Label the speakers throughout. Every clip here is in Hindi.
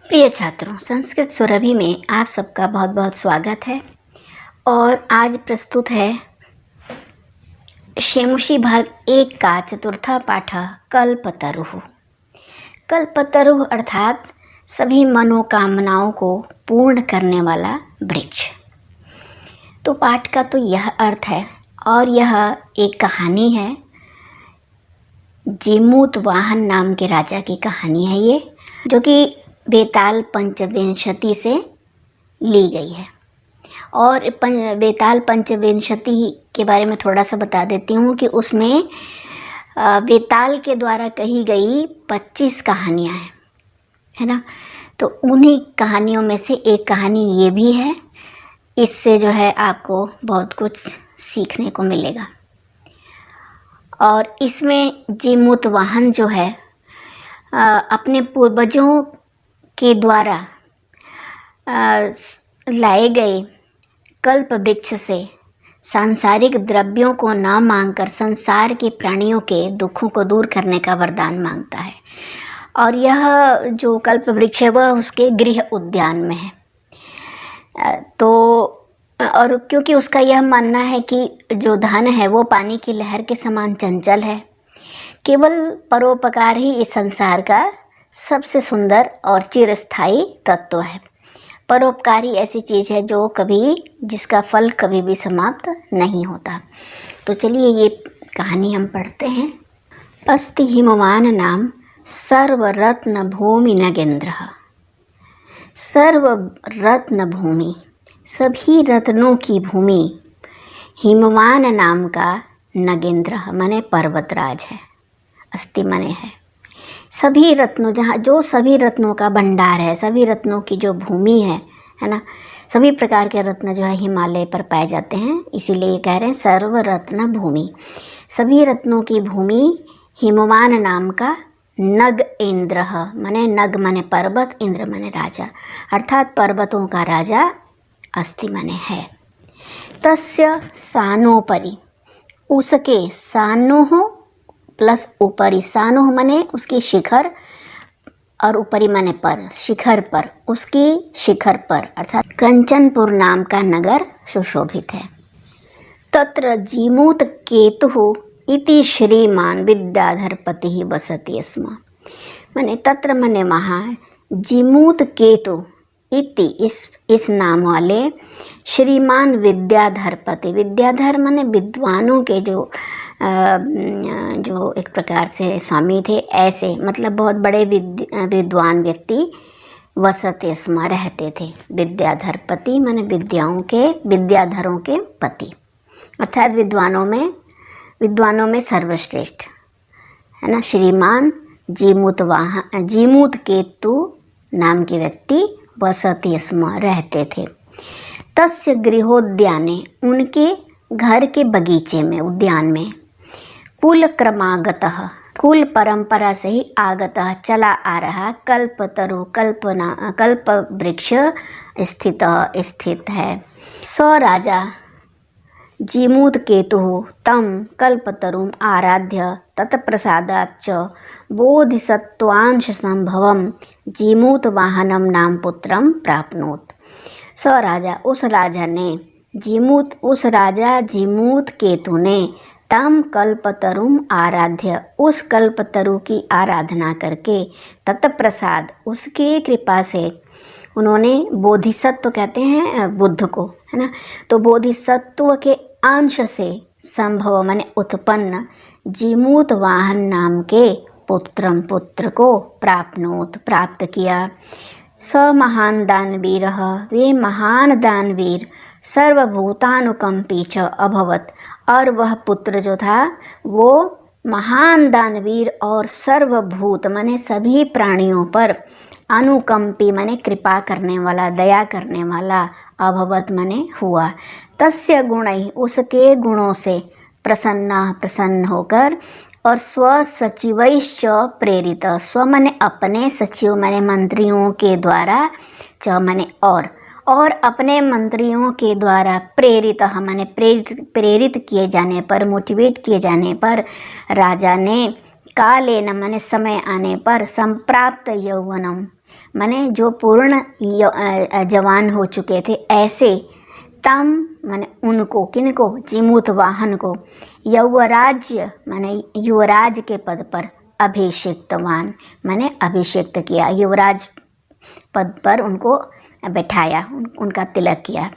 Speaker 1: प्रिय छात्रों, संस्कृत सुरभि में आप सबका बहुत बहुत स्वागत है। और आज प्रस्तुत है शेमुषी भाग 1 का चतुर्था पाठ कल्पतरुः। कल्पतरुः अर्थात सभी मनोकामनाओं को पूर्ण करने वाला वृक्ष। तो पाठ का तो यह अर्थ है और यह एक कहानी है। जीमूतवाहन नाम के राजा की कहानी है ये, जो कि बेताल पंचविंशति से ली गई है। और बेताल पंचविंशति के बारे में थोड़ा सा बता देती हूँ कि उसमें बेताल के द्वारा कही गई 25 कहानियाँ हैं, है ना। तो उन्हीं कहानियों में से एक कहानी ये भी है। इससे जो है आपको बहुत कुछ सीखने को मिलेगा। और इसमें जीमूतवाहन जो है अपने पूर्वजों के द्वारा लाए गए कल्प वृक्ष से सांसारिक द्रव्यों को न मांगकर संसार के प्राणियों के दुखों को दूर करने का वरदान मांगता है। और यह जो कल्प वृक्ष है वह उसके गृह उद्यान में है। तो और क्योंकि उसका यह मानना है कि जो धन है वो पानी की लहर के समान चंचल है, केवल परोपकार ही इस संसार का सबसे सुंदर और चिरस्थायी तत्व है। परोपकारी ऐसी चीज़ है जो जिसका फल कभी भी समाप्त नहीं होता। तो चलिए ये कहानी हम पढ़ते हैं। अस्ति हिमवान नाम सर्वरत्न भूमि नगेंद्रः। सर्वरत्न भूमि, सभी रत्नों की भूमि, हिमवान नाम का नगेंद्र माने पर्वतराज है। अस्ति माने है सभी रत्नों, जहाँ जो सभी रत्नों का भंडार है, सभी रत्नों की जो भूमि है ना। सभी प्रकार के रत्न जो है हिमालय पर पाए जाते हैं, इसीलिए ये कह रहे हैं सर्व रत्न भूमि। सभी रत्नों की भूमि हिमवान नाम का नग इंद्र, माने नग माने पर्वत, इंद्र माने राजा, अर्थात पर्वतों का राजा अस्ति माने है। तस्य सानोपरि, उसके सानोह प्लस ऊपरी, सानोह माने उसकी शिखर और ऊपरी माने पर, शिखर पर, उसकी शिखर पर अर्थात कंचनपुर नाम का नगर सुशोभित है। तत्र जीमूत केतुः इति श्रीमान विद्याधरपति वसति स्म। माने तत्र माने वहाँ, जीमूत केतु इति इस नाम वाले श्रीमान विद्याधरपति, विद्याधर माने विद्वानों के जो एक प्रकार से स्वामी थे, ऐसे मतलब बहुत बड़े विद्वान व्यक्ति वसते स्म रहते थे। विद्याधरपति माने विद्याधरों के पति, अर्थात विद्वानों में सर्वश्रेष्ठ, है ना। श्रीमान जीमूत केतु नाम के व्यक्ति वसते स्म रहते थे। तस्य गृहोद्याने, उनके घर के बगीचे में, उद्यान में, कुल क्रमागतः, कुल परंपरा से ही आगतः चला आ रहा कल्पतरु कल्प वृक्ष स्थित है। स राजा जीमूत केतुः तम कल्पतरुम आराध्य तत्प्रसादाच्च बोधिसत्वांश संभवम जीमूतवाहनम नाम पुत्रम प्राप्नोत। स राजा, उस राजा जीमूत केतु ने तम कल्पतरुम आराध्य, उस कल्पतरु की आराधना करके, तत्प्रसाद उसकी कृपा से, उन्होंने बोधिसत्व कहते हैं बुद्ध को, है ना। तो बोधिसत्व के अंश से संभव माने उत्पन्न जीमूतवाहन नाम के पुत्र को प्राप्त किया। स महान दानवीर, वे महान दानवीर, सर्वभूतानुकंपी च अभवत, और वह पुत्र जो था वो महान दानवीर और सर्वभूत माने सभी प्राणियों पर, अनुकंपी माने कृपा करने वाला, दया करने वाला, अभवत माने हुआ। तस्य गुणैः, उसके गुणों से, प्रसन्न होकर, और स्वसचिवैश्च प्रेरित, स्व माने अपने, सचिव माने मंत्रियों के द्वारा, च माने और अपने मंत्रियों के द्वारा, प्रेरित माने प्रेरित किए जाने पर, मोटिवेट किए जाने पर, राजा ने कालेन माने समय आने पर संप्राप्त यौवनम माने जो पूर्ण जवान हो चुके थे ऐसे तम माने उनको, किनको, जीमूत वाहन को, यौवराज्य माने युवराज के पद पर अभिषिक्तवान माने अभिषिक्त किया, युवराज पद पर उनको बैठाया, उनका तिलक किया।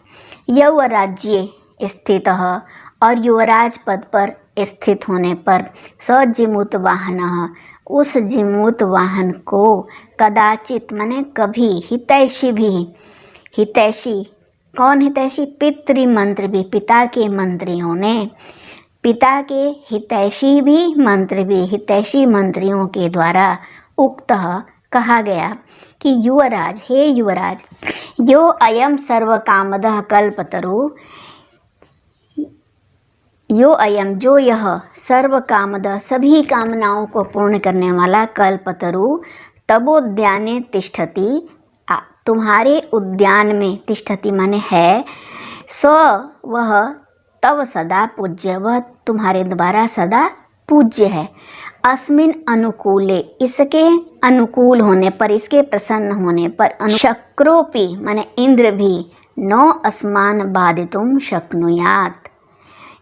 Speaker 1: यौवराज्य स्थित और युवराज पद पर स्थित होने पर स जिमूत वाहन उस जिमूत वाहन को कदाचित माने कभी, हितैषी भी, हितैषी कौन हितैषी, पितृमंत्र भी, पिता के मंत्रियों ने, पिता के हितैषी भी मंत्र भी, हितैषी मंत्रियों के द्वारा उक्त कहा गया कि युवराज, हे युवराज, यो अयम सर्व कामदः कल्पतरु, यो अयम जो यह सर्व कामदः सभी कामनाओं को पूर्ण करने वाला कल्पतरु तबोद्याने तिष्ठति तुम्हारे उद्यान में, तिष्ठति माने है, स वह तव सदा पूज्य वह तुम्हारे द्वारा सदा पूज्य है। अस्मिन अनुकूले इसके अनुकूल होने पर, इसके प्रसन्न होने पर, शक्रोपि माने इंद्र भी नो अस्मान बाधितुम शक्नुयात,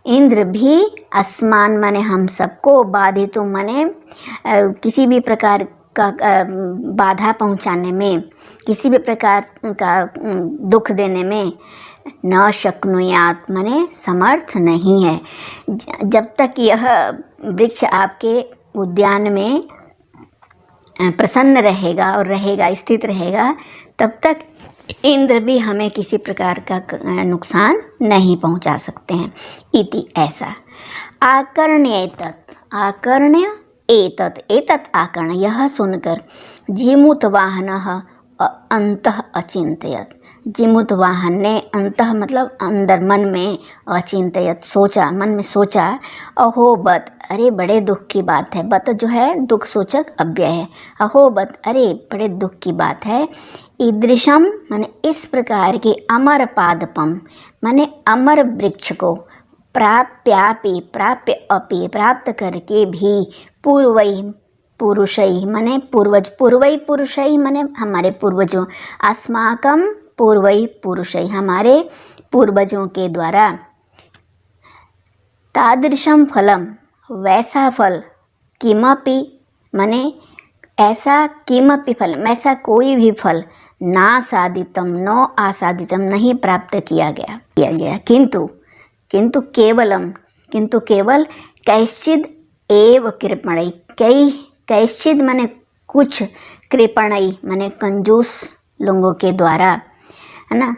Speaker 1: इंद्र भी अस्मान माने हम सबको, बाधितुम माने किसी भी प्रकार का बाधा पहुंचाने में, किसी भी प्रकार का दुख देने में, न शक्नुयात माने समर्थ नहीं है। जब तक यह वृक्ष आपके उद्यान में प्रसन्न रहेगा और रहेगा, स्थित रहेगा, तब तक इंद्र भी हमें किसी प्रकार का नुकसान नहीं पहुंचा सकते हैं। इति ऐसा। आकर्ण्य एतत्, आकर्ण्य एतत्, एतत् आकर्ण यह सुनकर जीमूत वाहनः अंतः अचिंतयत, जीमूत वाहन ने अंतः मतलब अंदर मन में, अचिंतयत सोचा, मन में सोचा, अहो बत अरे बड़े दुख की बात है, बत जो है दुख सूचक अव्यय है, अहो बत अरे बड़े दुख की बात है, ईदृशम माने इस प्रकार के अमर पादपम माने अमर वृक्ष को, प्राप्यापि प्राप्य अपि प्राप्त करके भी, पूर्वई पुरुषई माने पूर्वज, पूर्वई पुरुषई माने हमारे पूर्वजों, अस्माकम पूर्वई पुरुषई हमारे पूर्वजों के द्वारा, तादृशम फलम वैसा फल, किमपि माने ऐसा, किमपि फल ऐसा कोई भी फल, ना साधितम नो आसादितम नहीं प्राप्त किया गया, किंतु केवलम किंतु केवल कैश्चिद एव कृपणई, कैश्चिद माने कुछ, कृपणई माने कंजूस लोगों के द्वारा, है ना,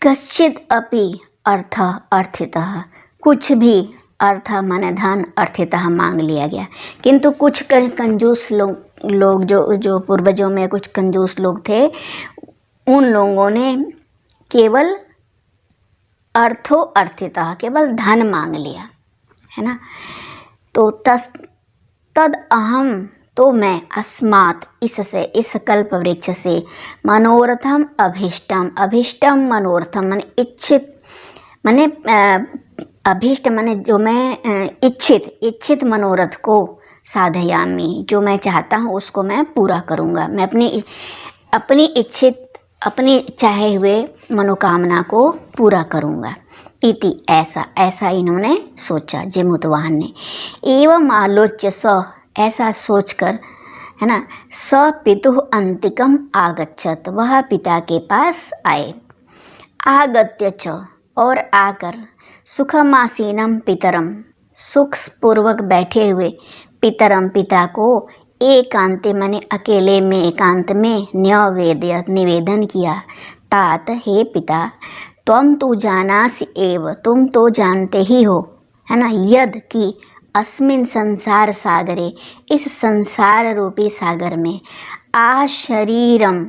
Speaker 1: कश्चिद अपि अर्थ अर्थितः कुछ भी, अर्थ माने धन, अर्थितः मांग लिया गया, किंतु कुछ कंजूस लोग जो पूर्वजों में कुछ कंजूस लोग थे, उन लोगों ने केवल अर्थो अर्थितः केवल धन मांग लिया, है ना। तो तद अहम तो मैं, अस्मात् इससे, इस कल्प वृक्ष से, मनोरथम अभीष्टम, अभीष्टम मनोरथम माने इच्छित, माने अभीष्ट माने जो मैं इच्छित मनोरथ को, साधयामी जो मैं चाहता हूँ उसको मैं पूरा करूँगा, मैं अपनी इच्छित, अपनी चाहे हुए मनोकामना को पूरा करूँगा। इति ऐसा इन्होंने सोचा जीमूतवाहन ने। एवं आलोच्य स ऐसा सोचकर, है ना, स पितुः अंतिकम आगच्छत वह पिता के पास आए, आगत्य च और आकर, सुखमासीनम पितरम सुख पूर्वक बैठे हुए पितरम पिता को, एकांते माने अकेले में, एकांत में, न्यवेद्य निवेदन किया, तात हे पिता, त्वं तो जानासि एव तुम तो जानते ही हो, है ना, यद कि अस्मिन संसार सागरे इस संसार रूपी सागर में, आ शरीरम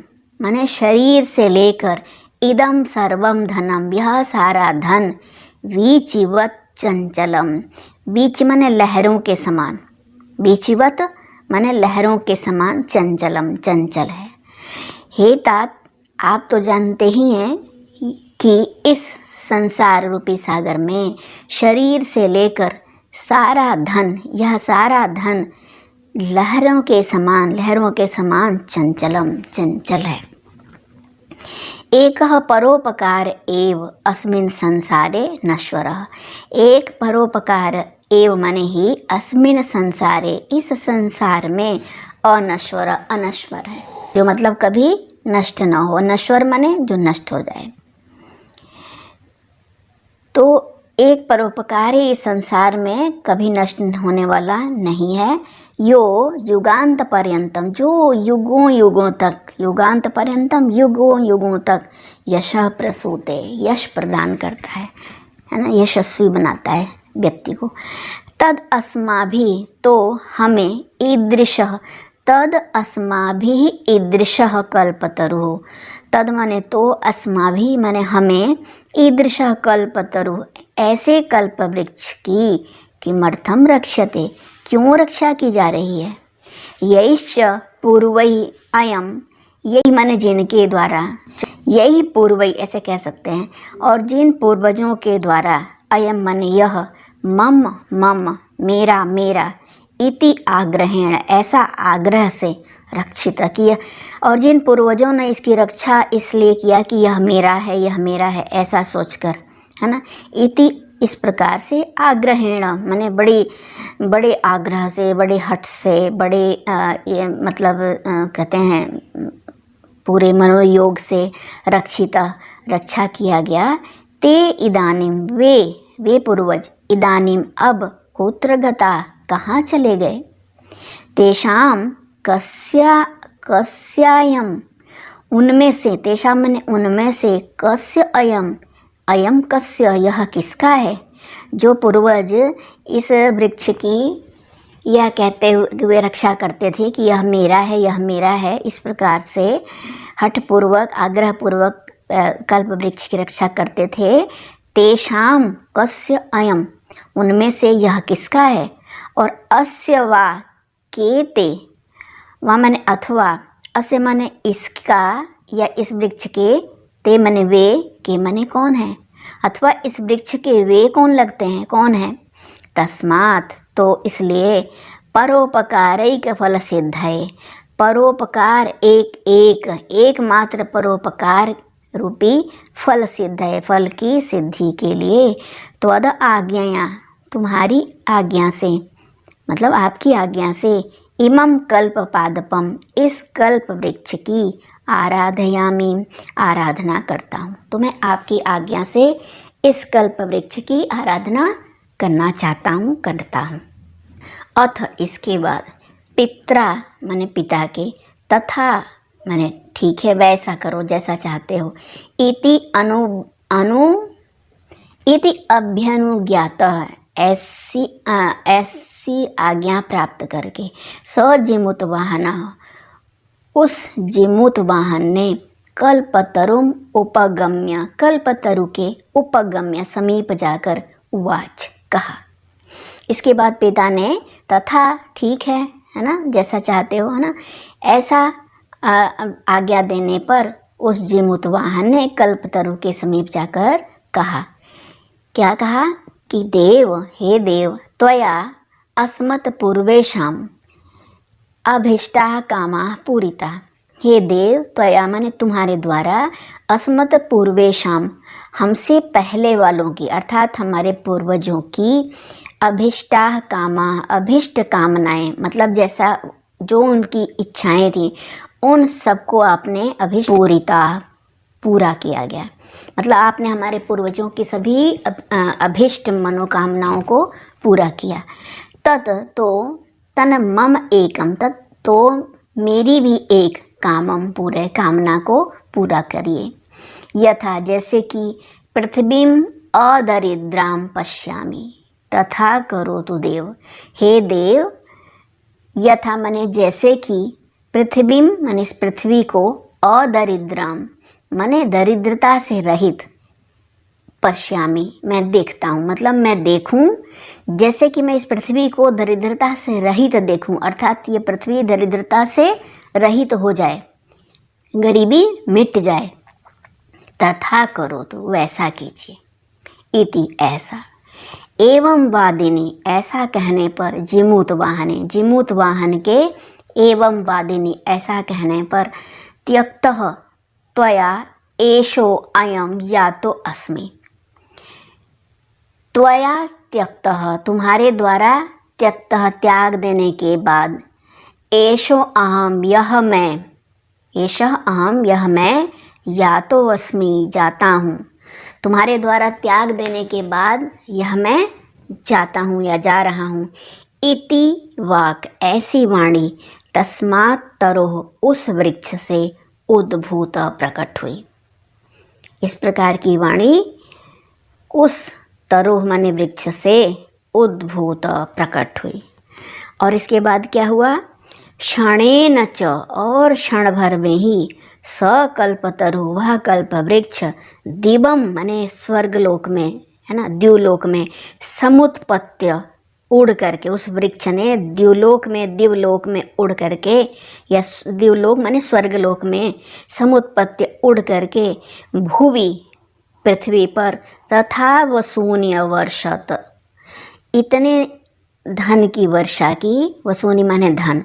Speaker 1: माने शरीर से लेकर, इदम सर्वम धनम यह सारा धन, वीचिवत चंचलम बीच माने लहरों के समान, बीचिवत माने लहरों के समान, चंचलम चंचल है। हे तात आप तो जानते ही हैं कि इस संसार रूपी सागर में शरीर से लेकर सारा धन, यह सारा धन लहरों के समान चंचलम, चंचल है। एकः परोपकार एव अस्मिन् संसारे नश्वरः। एक परोपकार एव माने ही अस्मिन् संसारे, इस संसार में, अनश्वर, अनश्वर है, जो मतलब कभी नष्ट न हो। नश्वर माने जो नष्ट हो जाए। तो एक परोपकार ही इस संसार में कभी नष्ट होने वाला नहीं है। यो युगांत पर्यंतम, जो युगों युगों तक, युगांत पर्यंतम, युगों युगों तक यश प्रसूते, यश प्रदान करता है ना, यशस्वी बनाता है व्यक्ति को। तद अस्माभिः, तो हमें, ईदृशः, तद अस्माभिः ईदृशः कल्पतरुः। तद माने तो, अस्माभिः माने हमें, ईदृशः कल्पतरुः, ऐसे कल्प वृक्ष की, किमर्थम रक्ष्यते, क्यों रक्षा की जा रही है। यैश्च पूर्वैः अयम, यही माने जिनके द्वारा, यही पूर्वैः ऐसे कह सकते हैं, और जिन पूर्वजों के द्वारा, अयम माने यह, मम मम मेरा मेरा, इति आग्रहेण ऐसा आग्रह से रक्षित किया, और जिन पूर्वजों ने इसकी रक्षा इसलिए किया कि यह मेरा है, यह मेरा है, ऐसा सोचकर, है ना। इति इस प्रकार से, आग्रहेण माने बड़े आग्रह से, बड़े हट से, बड़े ये मतलब कहते हैं पूरे मनोयोग से रक्षित, रक्षा किया गया। ते इदानीम, वे पूर्वज, इदानीम अब, कुत्र गता, कहाँ चले गए। तेषाम कस्यायम, उनमें से, तेषाम माने उनमें से, कस्य अयम, अयम कस्य, यह किसका है। जो पूर्वज इस वृक्ष की यह कहते हुए रक्षा करते थे कि यह मेरा है, यह मेरा है, इस प्रकार से हठपूर्वक, आग्रहपूर्वक कल्प वृक्ष की रक्षा करते थे। तेषाम कस्य अयम, उनमें से यह किसका है। और अस्य वा केते, वा माने अथवा, अस्य माने इसका या इस वृक्ष के, ते माने वे, के माने कौन है, अथवा इस वृक्ष के वे कौन लगते हैं, कौन है। तस्मात्, तो इसलिए, परोपकारैक फल सिद्धये, परोपकार एकमात्र परोपकार रूपी फल सिद्ध है, फल की सिद्धि के लिए। त्वद आज्ञया, तुम्हारी आज्ञा से, मतलब आपकी आज्ञा से, इमं कल्प पादपम, इस कल्प वृक्ष की, आराधयामि, आराधना करता हूँ। तो मैं आपकी आज्ञा से इस कल्प वृक्ष की आराधना करना चाहता हूँ, करता हूँ। अथ, इसके बाद, पित्रा माने पिता के, तथा माने ठीक है, वैसा करो जैसा चाहते हो, इति इति अभ्यनुज्ञातः, ऐसी आज्ञा प्राप्त करके, स जिमुत वाहनः, उस जिमुत वाहन ने, कल्पतरुम उपगम्य, कल्पतरु के उपगम्य, समीप जाकर, उवाच, कहा। इसके बाद पिता ने, तथा ठीक है ना, जैसा चाहते हो, है ना, ऐसा आज्ञा देने पर उस जिमुत वाहन ने कल्पतरु के समीप जाकर कहा। क्या कहा कि देव, हे देव, त्वया अस्मत् पूर्वेषाम अभीष्टाः कामाः पूरिता। हे देव, त्वया माने तुम्हारे द्वारा, अस्मत् पूर्वेषाम, हमसे पहले वालों की, अर्थात हमारे पूर्वजों की, अभीष्टाः कामाः, अभीष्ट कामनाएं, मतलब जैसा जो उनकी इच्छाएं थी, उन सबको आपने अभीष्ट पूरिता, पूरा किया गया। मतलब आपने हमारे पूर्वजों की सभी अभीष्ट मनोकामनाओं को पूरा किया। तत्, तो, तन मम एकम, तत्, तो मेरी भी एक, कामम, पूरे कामना को पूरा करिए। यथा, जैसे कि, पृथ्वीम अदरिद्राम पश्यामि, तथा करोतु देव, हे देव, यथा माने जैसे कि, पृथ्वीम माने इस पृथ्वी को, अदरिद्राम माने दरिद्रता से रहित, पश्यामि मैं देखता हूँ, मतलब मैं देखूँ, जैसे कि मैं इस पृथ्वी को दरिद्रता से रहित देखूँ, अर्थात ये पृथ्वी दरिद्रता से रहित हो जाए, गरीबी मिट जाए। तथा करो, तो वैसा कीजिए। इति, ऐसा। एवं वादिनी, ऐसा कहने पर, जिमूत वाहने, जिमूत वाहन के एवं वादिनी, ऐसा कहने पर, त्यक्तः त्वया एषो अयम यातो अस्मि, त्वया त्यक्तः, तुम्हारे द्वारा, त्यक्तः, त्याग देने के बाद, एषो अहम, यह मैं, एषः अहम, यह मैं, यातो अस्मि, जाता हूँ, तुम्हारे द्वारा त्याग देने के बाद यह मैं जाता हूँ या जा रहा हूँ। इति वाक, ऐसी वाणी, तस्मात् तरोह, उस वृक्ष से, उद्भूत, प्रकट हुई। इस प्रकार की वाणी उस तरोह माने वृक्ष से उद्भूत, प्रकट हुई। और इसके बाद क्या हुआ? क्षणेन च, और क्षण भर में ही, सकल्पतरु, वह कल्प वृक्ष, दिवम माने स्वर्गलोक में, है ना, द्युलोक में, समुत्पत्य, उड़ करके, उस वृक्ष ने द्युलोक में, दिवलोक में उड़ करके, या दिवलोक माने स्वर्गलोक में, समुत्पत्य, उड़ करके, भुवि, पृथ्वी पर, तथा वसूनि अवर्षत, इतने धन की वर्षा की, वसूनि माने धन,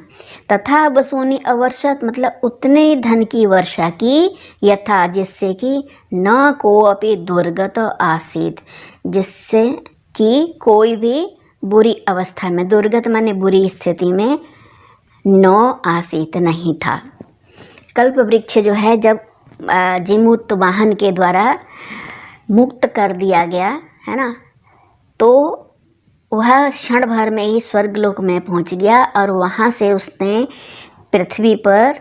Speaker 1: तथा वसूनि अवर्षत मतलब उतने धन की वर्षा की, यथा, जिससे कि न को अपि दुर्गत आसीत, जिससे कि कोई भी बुरी अवस्था में, दुर्गत माने बुरी स्थिति में, न आसीत, नहीं था। कल्प वृक्ष जो है जब जिमूत वाहन के द्वारा मुक्त कर दिया गया है ना, तो वह क्षण भर में ही स्वर्गलोक में पहुंच गया, और वहाँ से उसने पृथ्वी पर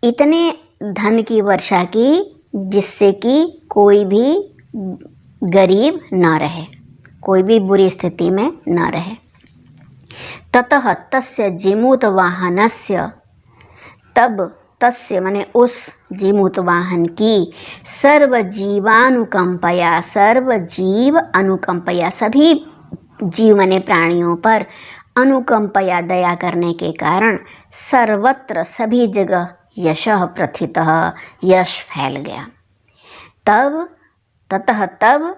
Speaker 1: इतने धन की वर्षा की, जिससे कि कोई भी गरीब न रहे, कोई भी बुरी स्थिति में न रहे। ततः तस्य जिमूत वाहनस्य, तब, तस्य माने उस जिमूत वाहन की, सर्व जीवानुकंपया, सर्व जीव अनुकंपया, सभी जीव माने प्राणियों पर, अनुकंपया, दया करने के कारण, सर्वत्र, सभी जगह, यशः प्रथितः, यश फैल गया। तब, ततः तब,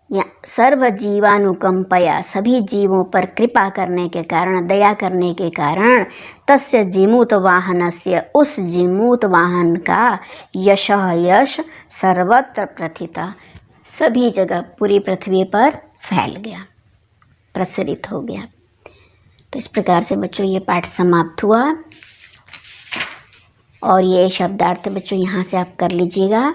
Speaker 1: या सर्व जीवानुकंपया, सभी जीवों पर कृपा करने के कारण, दया करने के कारण, तस्य जिमूत वाहनस्य, उस जिमूत वाहन का, यशः, यश, सर्वत्र प्रथितः, सभी जगह, पूरी पृथ्वी पर फैल गया, प्रसरित हो गया। तो इस प्रकार से बच्चों ये पाठ समाप्त हुआ, और ये शब्दार्थ बच्चों यहाँ से आप कर लीजिएगा।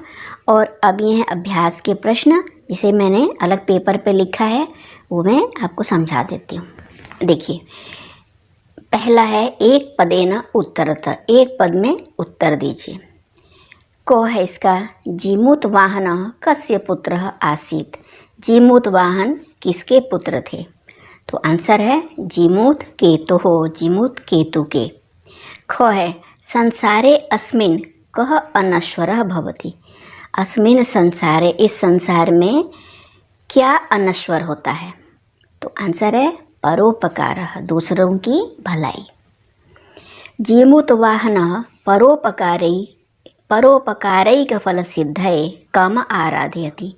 Speaker 1: और अब ये हैं अभ्यास के प्रश्न, जिसे मैंने अलग पेपर पे लिखा है, वो मैं आपको समझा देती हूँ। देखिए, पहला है, एक पदेन उत्तरत, एक पद में उत्तर दीजिए। को है इसका, जिमूत वाहन कस्य पुत्र आसीत, जिमूत वाहन किसके पुत्र थे? तो आंसर है जिमूत केतु हो, जिमूत केतु के। ख है, संसारे अस्मिन् कः अनश्वरः भवति, अस्मिन् संसारे, इस संसार में क्या अनश्वर होता है? तो आंसर है परोपकारः, दूसरों की भलाई। जिमूत वाहनः परोपकारैक फल सिद्धये काम आराधयति,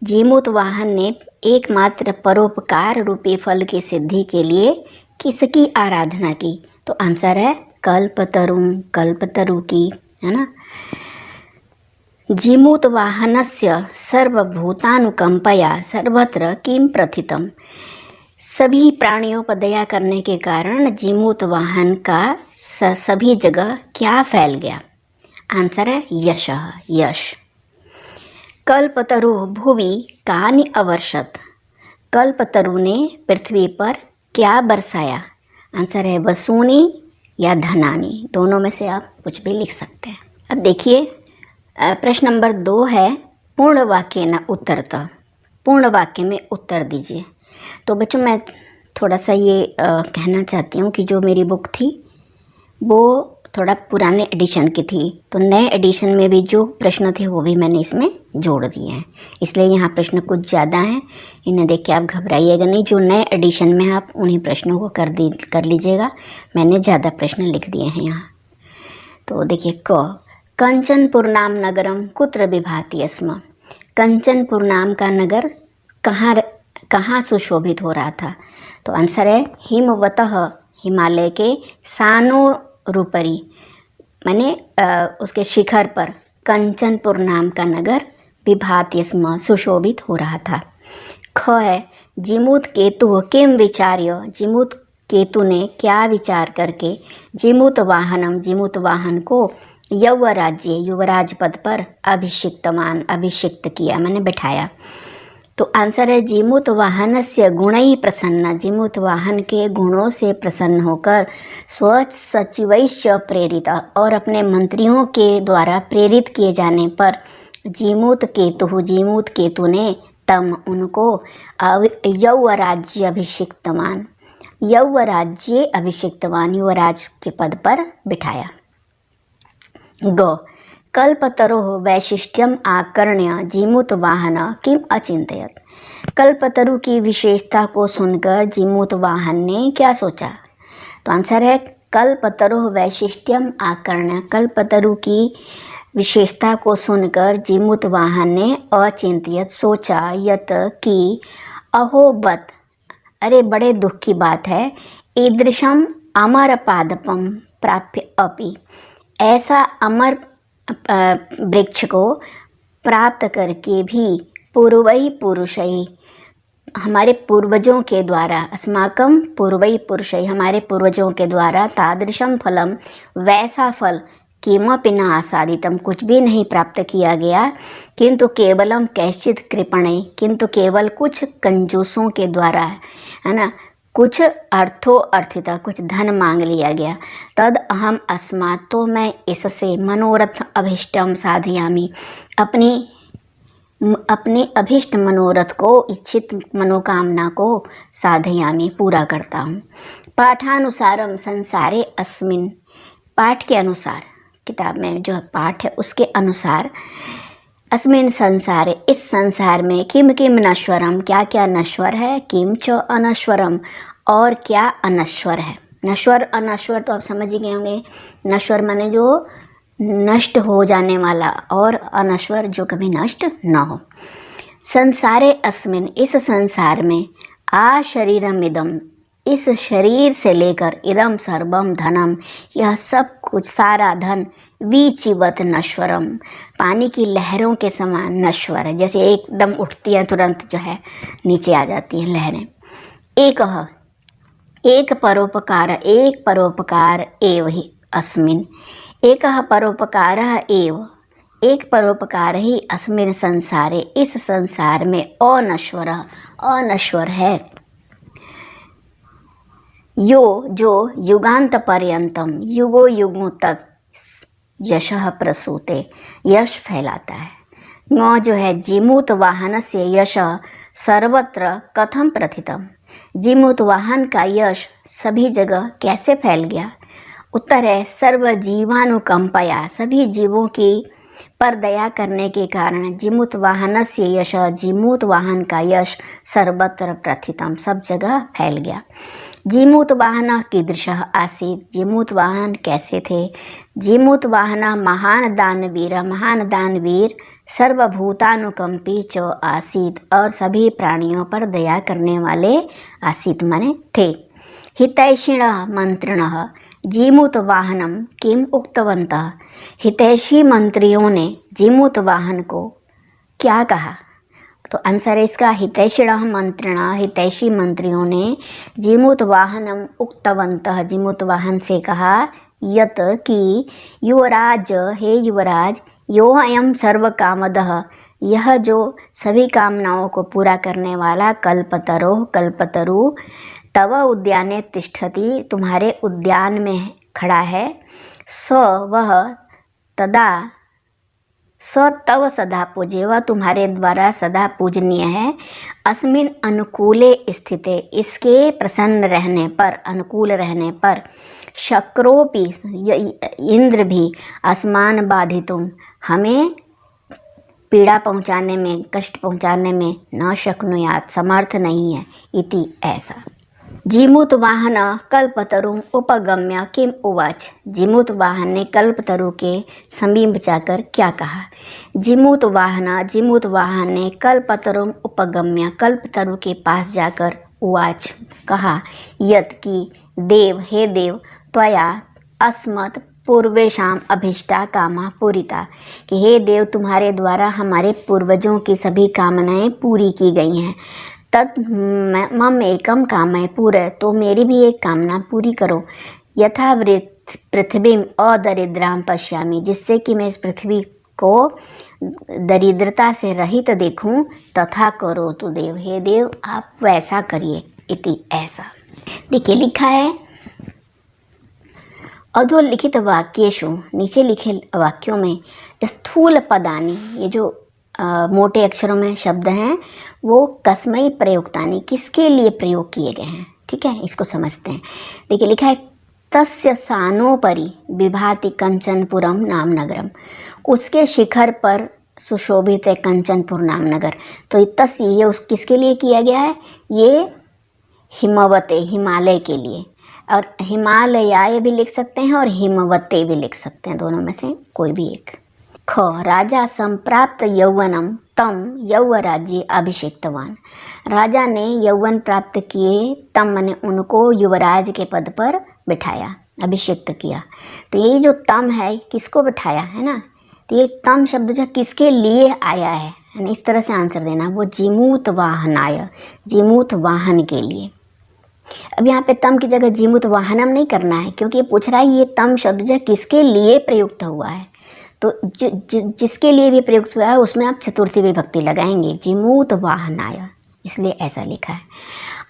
Speaker 1: जिमूत वाहन ने एकमात्र परोपकार रूपी फल की सिद्धि के लिए किसकी आराधना की? तो आंसर है कल्पतरु की, है ना। जिमूत वाहनस्य सर्वभूतानुकंपया सर्वत्र किं प्रथितम, सभी प्राणियों पर दया करने के कारण जिमूत वाहन का सभी जगह क्या फैल गया? आंसर है यशः, यश। कल्पतरु भुवि कानि अवर्षत, कल्पतरु ने पृथ्वी पर क्या बरसाया? आंसर है वसूनि या धनानि, दोनों में से आप कुछ भी लिख सकते हैं। अब देखिए, प्रश्न नंबर 2 है, पूर्ण वाक्य न उत्तरतः, पूर्ण वाक्य में उत्तर दीजिए। तो बच्चों मैं थोड़ा सा ये कहना चाहती हूँ कि जो मेरी बुक थी वो थोड़ा पुराने एडिशन की थी, तो नए एडिशन में भी जो प्रश्न थे वो भी मैंने इसमें जोड़ दिए हैं, इसलिए यहाँ प्रश्न कुछ ज़्यादा हैं, इन्हें देख के आप घबराइएगा नहीं। जो नए एडिशन में आप उन्हीं प्रश्नों को कर लीजिएगा, मैंने ज़्यादा प्रश्न लिख दिए हैं यहाँ। तो देखिए, क, कंचनपुर नाम नगरम कुत्र विभाति स्म, कंचनपुर नाम का नगर कहाँ सुशोभित हो रहा था? तो आंसर है हिमवतः, हिमालय के सानोरुपरि, माने उसके शिखर पर कंचनपुर नाम का नगर विभाति स्म, सुशोभित हो रहा था। ख है जिमूत केतु किम विचार्य, जिमूत केतु ने क्या विचार करके जिमूत वाहनम, जिमूत वाहन को यौवराज्य, युवराज पद पर अभिषिक्तमान, अभिषिक्त किया, मैंने बैठाया। तो आंसर है जिमूत वाहनस्य गुणैः प्रसन्न, जिमूत वाहन के गुणों से प्रसन्न होकर स्वच्छ सचिवैश्च प्रेरित, और अपने मंत्रियों के द्वारा प्रेरित किए जाने पर जिमूत केतु ने तम, उनको यौवराज्य अभिषिक्तमान, यौवराज्य अभिषिक्तमान, युवराज के पद पर बिठाया। ग कल्पतरोः वैशिष्ट्यम आकर्ण्य जिमूत वाहन किम अचिंतयत, कल्पतरु की विशेषता को सुनकर जिमूत वाहन ने क्या सोचा? तो आंसर है कल्पतरोः वैशिष्ट्यम आकर्ण्य, कल्पतरु की विशेषता को सुनकर जिमूत वाहन ने अचिंतयत सोचा, यत कि अहोबत, अरे बड़े दुख की बात है, ईदृशम अमर पादपम प्राप्य अपि, ऐसा अमर वृक्ष को प्राप्त करके भी पूर्वई पुरुषई, हमारे पूर्वजों के द्वारा, अस्माकं पूर्वई पुरुषई, हमारे पूर्वजों के द्वारा तादृशम फलम, वैसा फल, किमपि न आसादितम, कुछ भी नहीं प्राप्त किया गया, किंतु केवलम कैश्चित कृपणे, किंतु केवल कुछ कंजूसों के द्वारा, है ना, कुछ अर्थिता, कुछ धन मांग लिया गया। तद अहम अस्मात्, तो मैं इससे मनोरथ अभिष्टम साधयामि, अपनी अभिष्ट मनोरथ को, इच्छित मनोकामना को साधयामि, पूरा करता हूँ। पाठानुसारम संसारे अस्मिन्, पाठ के अनुसार, किताब में जो पाठ है उसके अनुसार, अस्मिन् संसारे, इस संसार में, किम किम नश्वरम, क्या क्या नश्वर है, किम च अनश्वरम, और क्या अनश्वर है। नश्वर अनश्वर तो आप समझ ही गए होंगे, नश्वर माने जो नष्ट हो जाने वाला, और अनश्वर जो कभी नष्ट न हो। संसारे अस्मिन्, इस संसार में, आ शरीरम इदम, इस शरीर से लेकर, इदम सर्वम धनम, यह सब कुछ, सारा धन, वीचिवत नश्वरम, पानी की लहरों के समान नश्वर है, जैसे एकदम उठती हैं तुरंत जो है नीचे आ जाती हैं लहरें। एक परोपकार, एक परोपकार एव ही अस्मिन्, एक परोपकार एव, एक परोपकार ही अस्मिन् संसारे, इस संसार में, अनश्वर, अनश्वर है। यो, जो युगांत पर्यंतम, युगों युगों तक, यशः प्रसूते, यश फैलाता है। ङ जो है जिमूत वाहन से यश सर्वत्र कथम प्रथितम, जिमूत वाहन का यश सभी जगह कैसे फैल गया? उत्तर है सर्व जीवानुकंपया, सभी जीवों की पर दया करने के कारण, जिमूत वाहन से यश, जिमूत वाहन का यश सर्वत्र प्रथितम, सब जगह फैल गया। जिमूत वाहन कीदृशः आसीत्, जिमूत वाहन कैसे थे? जिमूत वाहन महान दानवीर, महान दानवीर, सर्वभूतानुकंपी च आसीत्, और सभी प्राणियों पर दया करने वाले, आसीत् माने थे। हितैषिणः मंत्रिणः जिमूत वाहनम किम उक्तवन्तः, हितैषी मंत्रियों ने जिमूत वाहन को क्या कहा? तो आंसर है इसका हितैषिणः मंत्रिणः, हितैषी मंत्रियों ने जिमूत वाहनम उक्तवन्तः, जिमूत वाहन से कहा, यत कि युवराज, हे युवराज, यो अयम सर्व कामदः, यह जो सभी कामनाओं को पूरा करने वाला, कल्पतरो, कल्पतरु, तव उद्याने तिष्ठति, तुम्हारे उद्यान में खड़ा है, स वह, तदा स तव सदा पूज्य, वह तुम्हारे द्वारा सदा पूजनीय है। अस्मिन् अनुकूले स्थिते, इसके प्रसन्न रहने पर, अनुकूल रहने पर, शक्रोपि, इंद्र भी, आसमान बाधितुम, हमें पीड़ा पहुँचाने में, कष्ट पहुँचाने में, न शक्नुयात, समर्थ नहीं है, इति ऐसा। जीमूतवाहन कल्पतरुं उपगम्य किम उवाच। जीमूतवाहन ने कल्पतरु के समीप जाकर क्या कहा। जीमूतवाहन ने कल्पतरुं उपगम्य कल्पतरु के पास जाकर उवाच कहा, यत् कि देव, हे देव, त्वया अस्मत् पूर्वेषाम अभीष्टा कामा पूरिता, कि हे देव तुम्हारे द्वारा हमारे पूर्वजों की सभी कामनाएं पूरी की गई हैं। तत् मम एकम कामय पूरे, तो मेरी भी एक कामना पूरी करो। यथा पृथ्वीम अदरिद्राम पश्यामि, जिससे कि मैं इस पृथ्वी को दरिद्रता से रहित देखूं। तथा करो तो देव, हे देव आप वैसा करिए। इति, ऐसा। देखिए लिखा है अधोलिखित वाक्येषु, नीचे लिखे वाक्यों में स्थूल पदानि, ये जो मोटे अक्षरों में शब्द हैं वो कस्मई प्रयुक्तानि, किसके लिए प्रयोग किए गए हैं। ठीक है, इसको समझते हैं। देखिए लिखा है तस्य सानोपरि विभाति कंचनपुरम नाम नगरम, उसके शिखर पर सुशोभित है कंचनपुर नाम नगर। तो तस्य ये उस किसके लिए किया गया है, ये हिमवते, हिमालय के लिए। और हिमालयाय भी लिख सकते हैं और हिमवते भी लिख सकते हैं, दोनों में से कोई भी एक। ख, राजा संप्राप्त यौवनम तम यौवराज्य अभिषिक्तवान, राजा ने यौवन प्राप्त किए तम ने उनको युवराज के पद पर बिठाया, अभिषिक्त किया। तो ये जो तम है किसको बिठाया है ना, तो ये तम शब्द जो किसके लिए आया है, इस तरह से आंसर देना। वो जीमूत वाहनाय, जीमूत वाहन के लिए। अब यहाँ पे तम की जगह जीमूत वाहनम नहीं करना है, क्योंकि ये पूछ रहा है ये तम शब्द जो किसके लिए प्रयुक्त हुआ है। तो जिसके लिए भी प्रयुक्त हुआ है उसमें आप चतुर्थी विभक्ति लगाएंगे, जीमूत वाहनाय, इसलिए ऐसा लिखा है।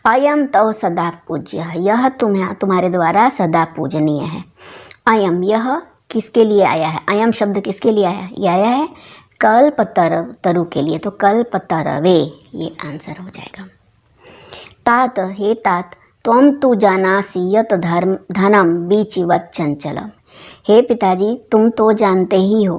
Speaker 1: अयम तव सदा पूज्य, यह तुम्हारे द्वारा सदा पूजनीय है। अयम, यह किसके लिए आया है, अयम शब्द किसके लिए आया है, यह आया है कल्पतरु के लिए। तो कल्पतरवे ये आंसर हो जाएगा। तात, हे तात, त्वं तु जानासि यत् धनम बीचिवत् चंचलम, हे पिताजी तुम तो जानते ही हो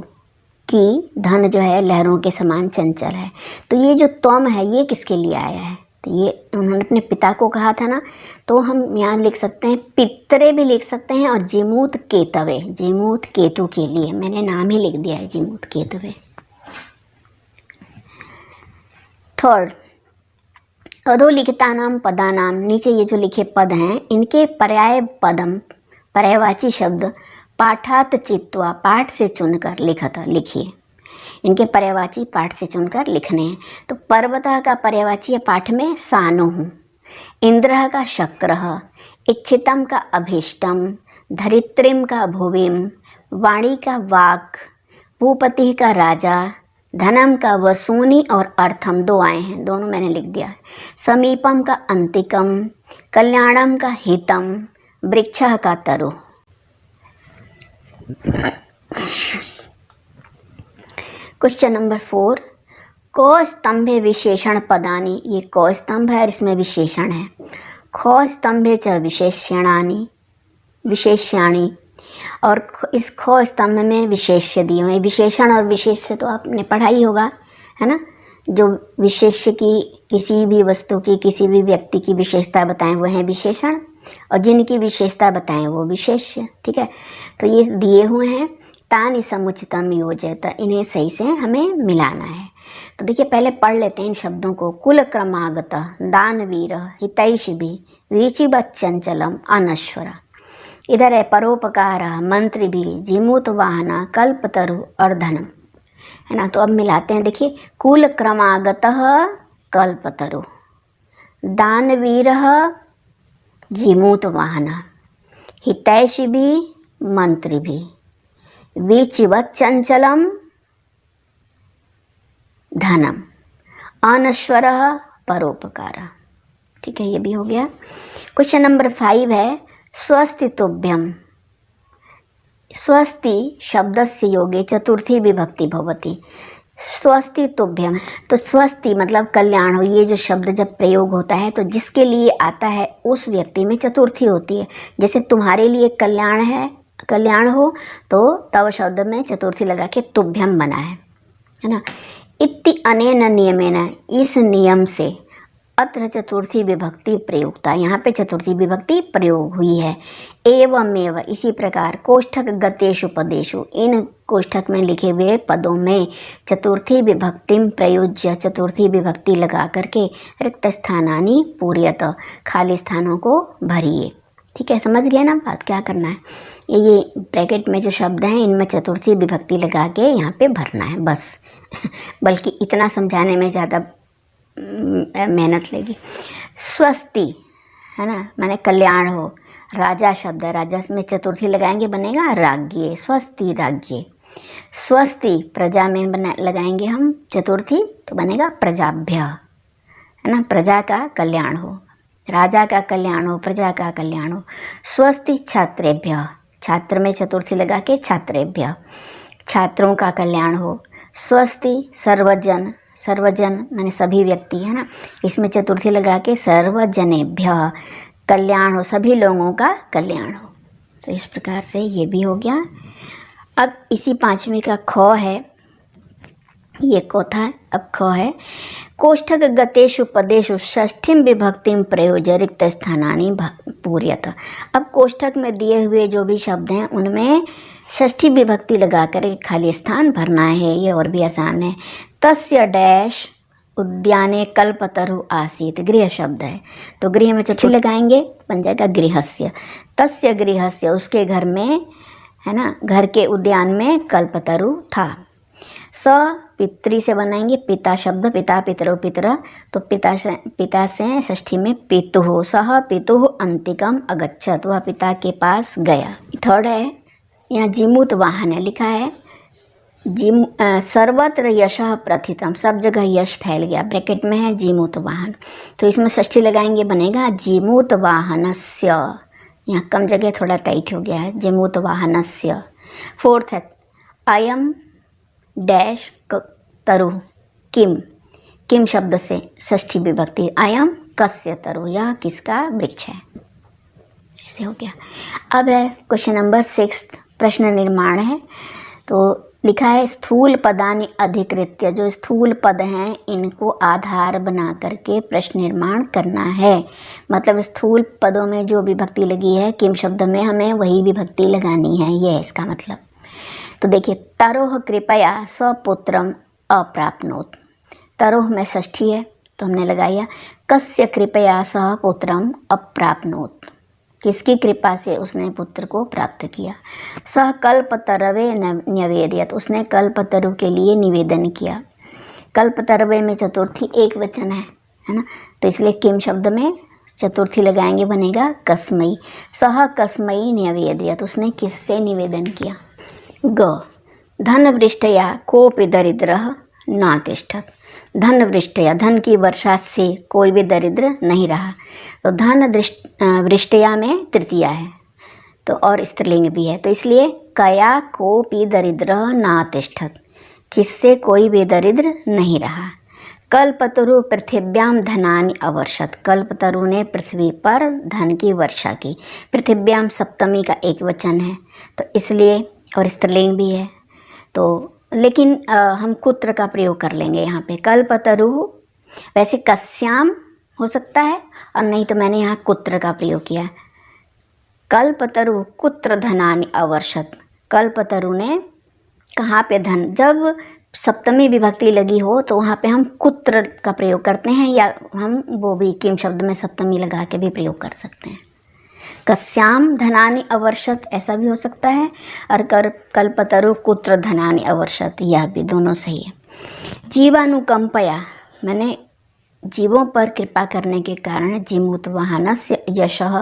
Speaker 1: कि धन जो है लहरों के समान चंचल है। तो ये जो त्वम है ये किसके लिए आया है, तो ये उन्होंने अपने पिता को कहा था ना, तो हम यहाँ लिख सकते हैं पितरे भी लिख सकते हैं, और जीमूत केतवे, जीमूत केतु के लिए मैंने नाम ही लिख दिया है, जीमूत केतवे। थर्ड, अधोलिखितानाम पदानाम, नीचे ये जो लिखे पद हैं इनके पर्याय पदम, पर्यायवाची शब्द पाठात चित्वा, पाठ से चुनकर लिखिए। इनके पर्यायवाची पाठ से चुनकर लिखने हैं। तो पर्वतः का पर्यायवाची है पाठ में सानुः, इंद्रः का शक्रः, इच्छितम का अभीष्टम, धरित्रीम का भुविम, वाणी का वाक, भूपति का राजा, धनम का वसूनी और अर्थम, दो आए हैं, दोनों मैंने लिख दिया है। समीपम का अंतिकम, कल्याणम का हितम, वृक्षः का तरु। क्वेश्चन नंबर 4, क स्तंभे विशेषण पदानि, ये क स्तंभ है और इसमें विशेषण है। ख स्तंभे च विशेष्याणि, विशेष्याणि, और इस ख स्तंभ में विशेष्य दिए हुए। विशेषण और विशेष्य तो आपने पढ़ा ही होगा, है ना। जो विशेष्य की, किसी भी वस्तु की, किसी भी व्यक्ति की विशेषता बताएं वो है विशेषण, और जिनकी विशेषता बताएं वो विशेष्य। ठीक है, तो ये दिए हुए हैं। तानि समुचितम योजयत, इन्हें सही से हमें मिलाना है। तो देखिए पहले पढ़ लेते हैं इन शब्दों को। कुल क्रमागत, दानवीर, हितैषिभि, वीचिवत् चंचलम, अनश्वर। इधर है परोपकार, मंत्री भी, जीमूत वाहना, कल्पतरु और धनम, है ना। तो अब मिलाते हैं। देखिए कुल क्रमागतः कल्पतरु, दानवीरः जीमूत वाहना, हितैषिभि मंत्रिभि, वीचिवत् चंचलम धनम, अनश्वरः परोपकार। ठीक है, ये भी हो गया। क्वेश्चन नंबर 5 है स्वस्ति तुभ्यम। स्वस्ति शब्दस्य योगे चतुर्थी विभक्ति भवति। स्वस्ति तुभ्यम, तो स्वस्ति मतलब कल्याण हो। ये जो शब्द जब प्रयोग होता है तो जिसके लिए आता है उस व्यक्ति में चतुर्थी होती है। जैसे तुम्हारे लिए कल्याण है, कल्याण हो, तो तव शब्द में चतुर्थी लगा के तुभ्यम बना है ना। इति अनेन नियमेन, इस नियम से, अत्र चतुर्थी विभक्ति प्रयुक्ता, यहाँ पे चतुर्थी विभक्ति प्रयोग हुई है। एवमेव, इसी प्रकार कोष्ठक गतेषु पदेषु, इन कोष्ठक में लिखे हुए पदों में चतुर्थी विभक्तिम प्रयुज्य, चतुर्थी विभक्ति लगा करके रिक्त स्थानानि पूरयत, खाली स्थानों को भरिए। ठीक है, समझ गए ना बात, क्या करना है। ये ब्रैकेट में जो शब्द हैं इनमें चतुर्थी विभक्ति लगा के यहाँ पे भरना है बस। बल्कि इतना समझाने में ज़्यादा मेहनत लगी। स्वस्ति है ना, माने कल्याण हो। राजा शब्द है, राजा में चतुर्थी लगाएंगे बनेगा राज्ञे, स्वस्ति राज्ञे। स्वस्ति प्रजा में लगाएंगे हम चतुर्थी तो बनेगा प्रजाभ्य, है ना, प्रजा का कल्याण हो, राजा का कल्याण हो, प्रजा का कल्याण हो। स्वस्ति छात्रेभ्य, छात्र में चतुर्थी लगा के छात्रेभ्य, छात्रों का कल्याण हो। स्वस्ति सर्वजन, सर्वजन माने सभी व्यक्ति, है ना, इसमें चतुर्थी लगा के सर्वजनेभ्य, कल्याण हो, सभी लोगों का कल्याण हो। तो इस प्रकार से ये भी हो गया। अब इसी पांचवी का ख है, ये को था, अब ख है। कोष्ठक गतेषु पदेषु षष्ठीम विभक्तिम प्रयोज्य रिक्त स्थानानि पूरयत। अब कोष्ठक में दिए हुए जो भी शब्द हैं उनमें षष्ठी विभक्ति लगाकर खाली स्थान भरना है। ये और भी आसान है। तस्य डैश उद्याने कल्पतरु आसीत, गृह शब्द है तो गृह में चतुर्थी लगाएंगे बन जाएगा गृहस्य। तस्य गृहस्य, उसके घर में, है ना, घर के उद्यान में कल्पतरु था। स पितृ से बनाएंगे पिता शब्द, पिता पितरो पितर, तो पिता से षष्ठी में पितुः, सह पितुः अंतिकम अगच्छत, वह पिता के पास गया। थर्ड है, यहाँ जीमूत वाहन है लिखा है। सर्वत्र यशः प्रथितम, सब जगह यश फैल गया, ब्रैकेट में है जीमूत वाहन, तो इसमें षष्ठी लगाएंगे बनेगा जीमूत वाहनस्य। यहाँ कम जगह थोड़ा टाइट हो गया है, जीमूत वाहनस्य। फोर्थ है अयम डैश तरु किम, किम शब्द से षष्ठी विभक्ति, अयम कस्य तरु, यह किसका वृक्ष है, ऐसे हो गया। अब है क्वेश्चन नंबर 6, प्रश्न निर्माण है। तो लिखा है स्थूल पदानि अधिकृत्य, जो स्थूल पद हैं इनको आधार बना करके प्रश्न निर्माण करना है। मतलब स्थूल पदों में जो विभक्ति लगी है किम शब्द में हमें वही विभक्ति लगानी है, ये है इसका मतलब। तो देखिए, तरोह कृपया स्वपुत्रम अप्राप्नोत, तरोह में षष्ठी है तो हमने लगाया कस्य कृपया सह पुत्रम अप्राप्नोत, किसकी कृपा से उसने पुत्र को प्राप्त किया। सह कल्पतरवे न्यवेदयत, उसने कल्पतरु के लिए निवेदन किया। कल्पतरवे में चतुर्थी एक वचन है ना, तो इसलिए किम शब्द में चतुर्थी लगाएंगे बनेगा कस्मई। सह कस्मई न्यवेदयत, उसने किससे निवेदन किया। ग धनवृष्टया कोपि दरिद्रः न तिष्ठत, धन वृष्टया, धन की वर्षा से कोई भी दरिद्र नहीं रहा। तो धन वृष्टया में तृतीया है तो और स्त्रीलिंग भी है, तो इसलिए कया कोपि दरिद्र न तिष्ठत, किससे कोई भी दरिद्र नहीं रहा। कल्पतरु पृथिव्याम धनानि अवर्षत, कल्पतरु ने पृथ्वी पर धन की वर्षा की। पृथिव्याम सप्तमी का एक वचन है तो इसलिए और स्त्रीलिंग भी है, तो लेकिन हम कुत्र का प्रयोग कर लेंगे यहाँ पे। कल्पतरु वैसे कस्याम हो सकता है और नहीं तो मैंने यहाँ कुत्र का प्रयोग किया। कल्पतरु कुत्र धनानि अवर्षत, कल्पतरु ने कहाँ पे धन, जब सप्तमी विभक्ति लगी हो तो वहाँ पे हम कुत्र का प्रयोग करते हैं, या हम वो भी किम शब्द में सप्तमी लगा के भी प्रयोग कर सकते हैं। कस्याम धनानि अवर्षत ऐसा भी हो सकता है, और कल्पतरु कुत्र धनानि अवर्षत, यह भी दोनों सही है। जीवानुकंपया मैंने जीवों पर कृपा करने के कारण जीमूत वाहनस्य यशः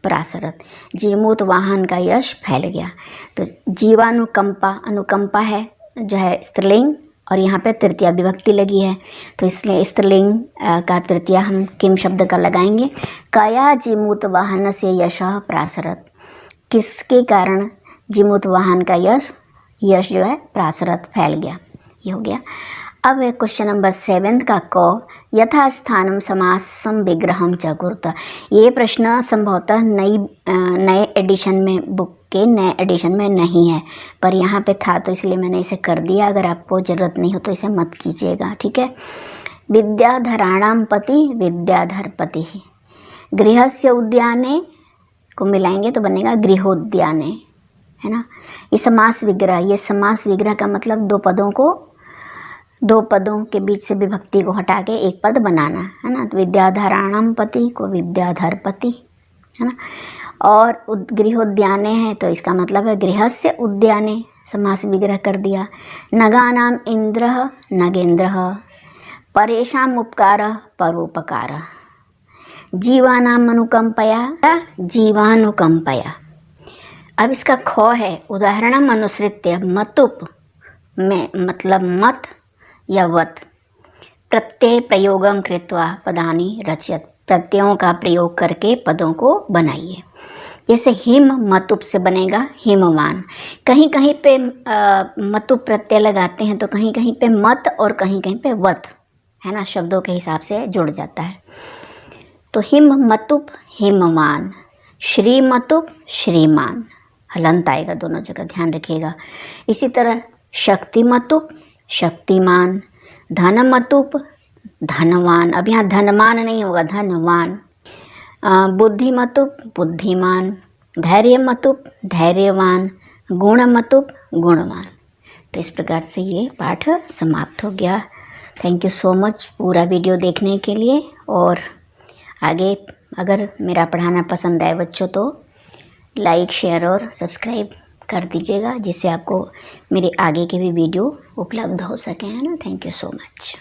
Speaker 1: प्रासरत, जीमूत वाहन का यश फैल गया। तो जीवानुकंपा, अनुकंपा है जो है स्त्रीलिंग और यहाँ पे तृतीया विभक्ति लगी है तो इसलिए स्त्रीलिंग का तृतीया हम किम शब्द का लगाएंगे। कया जीमूत वाहन से यशः प्रासरत, किसके कारण जीमूत वाहन का यश जो है प्रासरत फैल गया, ये हो गया। अब है क्वेश्चन नंबर 7 का क, यथा स्थानम समासम विग्रहम च कुरुत। ये प्रश्न संभवतः नए एडिशन में, बुक के नए एडिशन में नहीं है, पर यहाँ पे था तो इसलिए मैंने इसे कर दिया। अगर आपको ज़रूरत नहीं हो तो इसे मत कीजिएगा, ठीक है। विद्याधराणां पति विद्याधर पति। गृहस्य उद्याने को मिलाएंगे तो बनेगा गृहोद्याने, है ना। ये समास विग्रह, ये समास विग्रह का मतलब दो पदों के बीच से विभक्ति को हटा के एक पद बनाना, है ना। तो विद्याधराणां पति को विद्याधर पति, है ना। और गृहोद्याने है तो इसका मतलब है गृहस्य उद्याने, समास विग्रह कर दिया। नगानाम इंद्रः नगेंद्रः, परेषाम् उपकारः परोपकारः, जीवानाम अनुकंपया जीवानुकंपया। अब इसका ख है, उदाहरणम अनुसृत्य मतुप में मतलब मत या वत, प्रत्यय प्रयोगम कृत्वा पदानि रचयत, प्रत्ययों का प्रयोग करके पदों को बनाइए। जैसे हिम मतुप से बनेगा हिमवान। कहीं कहीं पे मतुप प्रत्यय लगाते हैं तो कहीं कहीं पे मत और कहीं कहीं पे वत, है ना, शब्दों के हिसाब से जुड़ जाता है। तो हिम मतुप हिमवान, श्री मतुप श्रीमान, हलंत आएगा दोनों जगह, ध्यान रखिएगा। इसी तरह शक्ति मतुप शक्तिमान, धन मतुप धनवान, अब यहाँ धनमान नहीं होगा, धनवान। बुद्धि मतुप बुद्धिमान, धैर्य मतुप धैर्यवान, गुण मतुप गुणवान। तो इस प्रकार से ये पाठ समाप्त हो गया। थैंक यू सो मच पूरा वीडियो देखने के लिए। और आगे अगर मेरा पढ़ाना पसंद आए बच्चों तो लाइक शेयर और सब्सक्राइब कर दीजिएगा, जिससे आपको मेरे आगे के भी वीडियो उपलब्ध हो सके, है ना। Thank you so much.